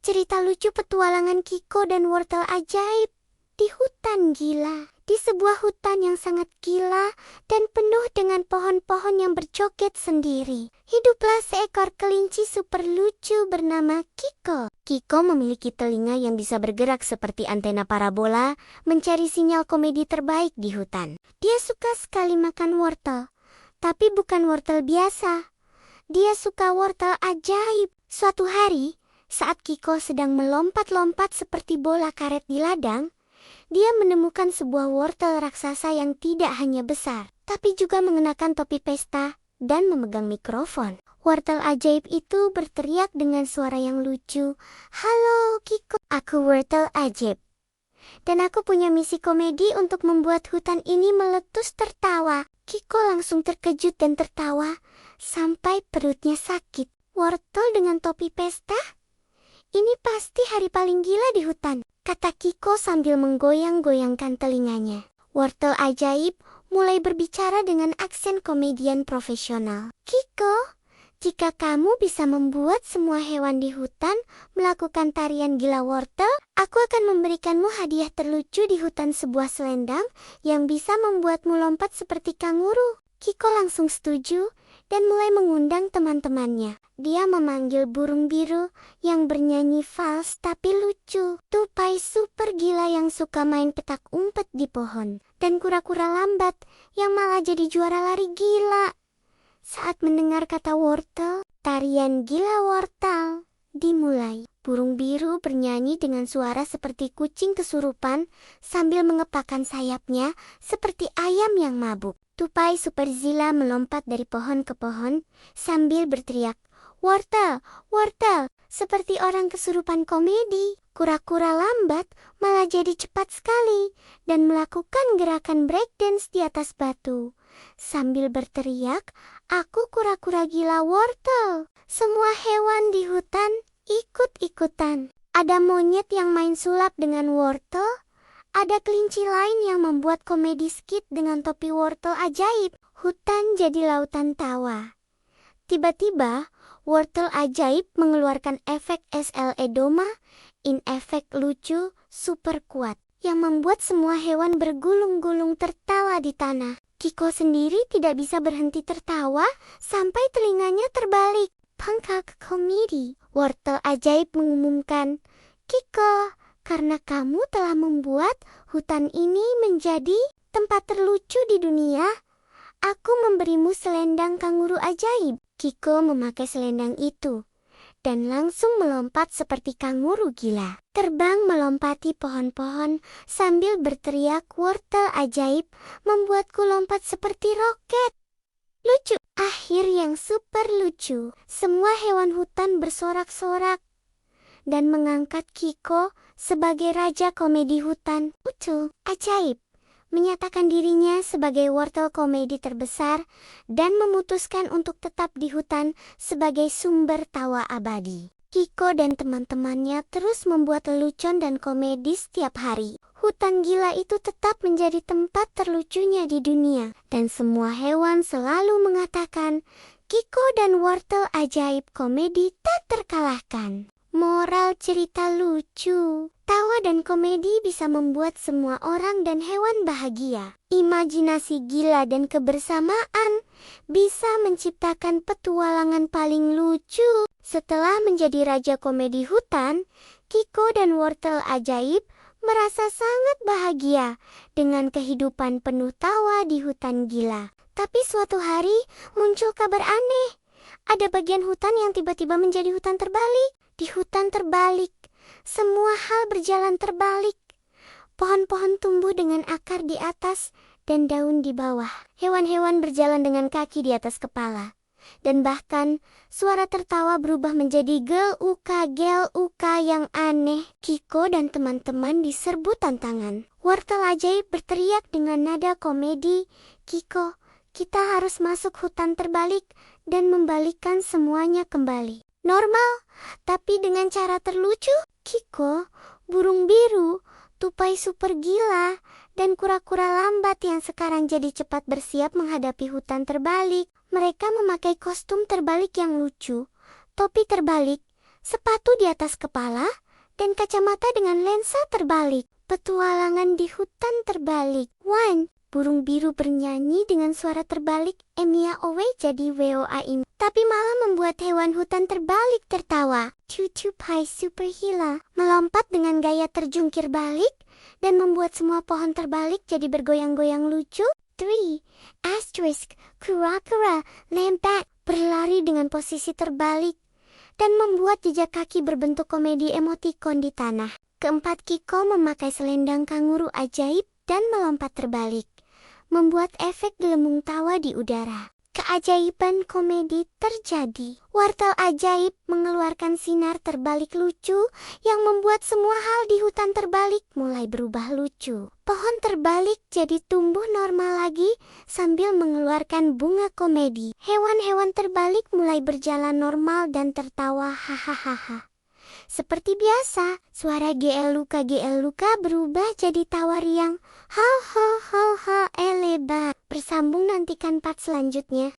cerita lucu petualangan Kiko dan wortel ajaib di hutan gila. Di sebuah hutan yang sangat gila dan penuh dengan pohon-pohon yang berjoget sendiri, hiduplah seekor kelinci super lucu bernama Kiko. Kiko memiliki telinga yang bisa bergerak seperti antena parabola, mencari sinyal komedi terbaik di hutan. Dia suka sekali makan wortel, tapi bukan wortel biasa. Dia suka wortel ajaib. Suatu hari, saat Kiko sedang melompat-lompat seperti bola karet di ladang, dia menemukan sebuah wortel raksasa yang tidak hanya besar, tapi juga mengenakan topi pesta dan memegang mikrofon. Wortel ajaib itu berteriak dengan suara yang lucu, "Halo Kiko, aku wortel ajaib. Dan aku punya misi komedi untuk membuat hutan ini meletus tertawa." Kiko langsung terkejut dan tertawa sampai perutnya sakit. Wortel dengan topi pesta? Ini pasti hari paling gila di hutan, kata Kiko sambil menggoyang-goyangkan telinganya. Wortel ajaib mulai berbicara dengan aksen komedian profesional. "Kiko, jika kamu bisa membuat semua hewan di hutan melakukan tarian gila wortel, aku akan memberikanmu hadiah terlucu di hutan, sebuah selendang yang bisa membuatmu lompat seperti kanguru." Kiko langsung setuju dan mulai mengundang teman-temannya. Dia memanggil burung biru yang bernyanyi fals tapi lucu, tupai super gila yang suka main petak umpet di pohon, dan kura-kura lambat yang malah jadi juara lari gila. Saat mendengar kata wortel, tarian gila wortel dimulai. Burung biru bernyanyi dengan suara seperti kucing kesurupan sambil mengepakkan sayapnya seperti ayam yang mabuk. Tupai super zila melompat dari pohon ke pohon sambil berteriak, "Wortel, wortel," seperti orang kesurupan komedi. Kura-kura lambat malah jadi cepat sekali dan melakukan gerakan breakdance di atas batu. Sambil berteriak, "Aku kura-kura gila wortel." Semua hewan di hutan ikut-ikutan. Ada monyet yang main sulap dengan wortel. Ada kelinci lain yang membuat komedi skit dengan topi wortel ajaib. Hutan jadi lautan tawa. Tiba-tiba, wortel ajaib mengeluarkan efek SLE Doma, efek lucu, super kuat, yang membuat semua hewan bergulung-gulung tertawa di tanah. Kiko sendiri tidak bisa berhenti tertawa sampai telinganya terbalik. Pangkak komedi. Wortel ajaib mengumumkan, "Kiko, karena kamu telah membuat hutan ini menjadi tempat terlucu di dunia, aku memberimu selendang kanguru ajaib." Kiko memakai selendang itu dan langsung melompat seperti kanguru gila. Terbang melompati pohon-pohon sambil berteriak, "Wortel ajaib membuatku lompat seperti roket." Lucu. Akhir yang super lucu. Semua hewan hutan bersorak-sorak dan mengangkat Kiko sebagai raja komedi hutan. Wortel ajaib menyatakan dirinya sebagai wortel komedi terbesar dan memutuskan untuk tetap di hutan sebagai sumber tawa abadi. Kiko dan teman-temannya terus membuat lelucon dan komedi setiap hari. Hutan gila itu tetap menjadi tempat terlucunya di dunia, dan semua hewan selalu mengatakan, "Kiko dan wortel ajaib komedi tak terkalahkan." Moral cerita lucu. Tawa dan komedi bisa membuat semua orang dan hewan bahagia. Imajinasi gila dan kebersamaan bisa menciptakan petualangan paling lucu. Setelah menjadi raja komedi hutan, Kiko dan wortel ajaib merasa sangat bahagia dengan kehidupan penuh tawa di hutan gila. Tapi suatu hari muncul kabar aneh. Ada bagian hutan yang tiba-tiba menjadi hutan terbalik. Di hutan terbalik, semua hal berjalan terbalik. Pohon-pohon tumbuh dengan akar di atas dan daun di bawah. Hewan-hewan berjalan dengan kaki di atas kepala. Dan bahkan suara tertawa berubah menjadi gel-uka yang aneh. Kiko dan teman-teman diserbu tantangan. Wortel ajaib berteriak dengan nada komedi, "Kiko, kita harus masuk hutan terbalik dan membalikkan semuanya kembali normal, tapi dengan cara terlucu." Kiko, burung biru, tupai super gila, dan kura-kura lambat yang sekarang jadi cepat bersiap menghadapi hutan terbalik. Mereka memakai kostum terbalik yang lucu, topi terbalik, sepatu di atas kepala, dan kacamata dengan lensa terbalik. Petualangan di hutan terbalik. 1. Burung biru bernyanyi dengan suara terbalik, Emia Owe jadi Woaim, tapi malah membuat hewan hutan terbalik tertawa. 2. Pai Superhila melompat dengan gaya terjungkir balik dan membuat semua pohon terbalik jadi bergoyang-goyang lucu. 3. Asterisk Kura-kura Lambat berlari dengan posisi terbalik dan membuat jejak kaki berbentuk komedi emoticon di tanah. 4. Kiko memakai selendang kanguru ajaib dan melompat terbalik, membuat efek gelembung tawa di udara. Keajaiban komedi terjadi. Wortel ajaib mengeluarkan sinar terbalik lucu yang membuat semua hal di hutan terbalik mulai berubah lucu. Pohon terbalik jadi tumbuh normal lagi sambil mengeluarkan bunga komedi. Hewan-hewan terbalik mulai berjalan normal dan tertawa hahaha. Seperti biasa, suara GL Luka berubah jadi tawa riang. Ha ha ha ha elebat. Bersambung, nantikan part selanjutnya.